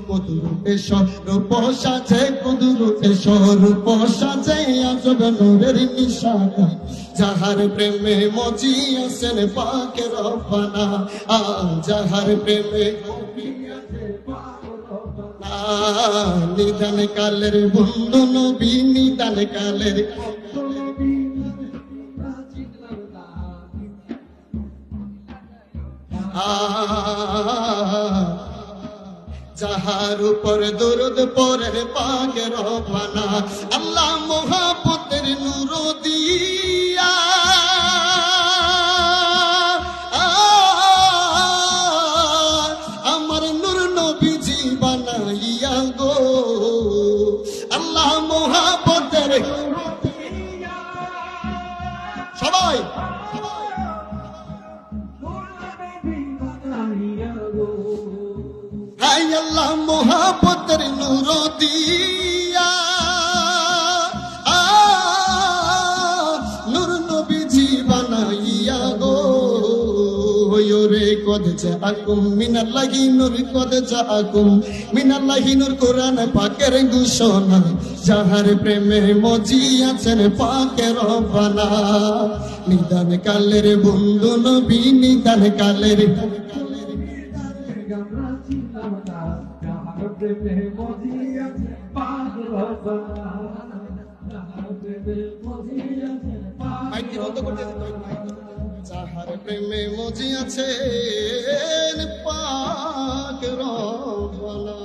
কুদরতে স্বরূপ সাজে, কুদরতে স্বরূপ সাজে আজব নূরের নিশানা। যাহার প্রেমে মজিয়াছেন পাকে রব্বানা, যাহার প্রেমে নিদান কালের বন্ধু নবী, নিদান কালের যাহার উপর দরুদ পড়ে পাকে রব্বানা। আল্লাহ মোহাব্বতের নূর দিয়া আমার নূর নবীজি বানাইয়া গো, আল্লাহ মোহাব্বতের সবাই হাই আল্লাহ মোহাব্বতের নূর দিয়া নূর নবীজি বানাইয়া গো। রে কদ জাআকুম মিনাল্লাহি নূর, কদ জাআকুম মিনাল্লাহি নূর, কোরআন পাকের ঘোষণা। যাহার প্রেমে মজিয়াছেন পাকে রব্বানা, নিদান কালের বন্ধু নবী, নিদান কালের যাহার প্রেমে মজিয়াছেন পাকে রব্বানা।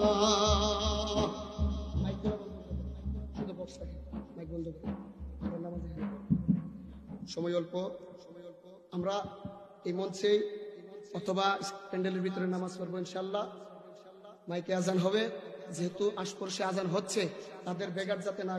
সময় অল্প, আমরা এই মঞ্চে অথবা প্যান্ডেলের ভিতরে নামাজ পড়বো ইনশাল্লাহ। মাইকে আজান হবে, যেহেতু আশপাশে আজান হচ্ছে, তাদের বেগার যাতে না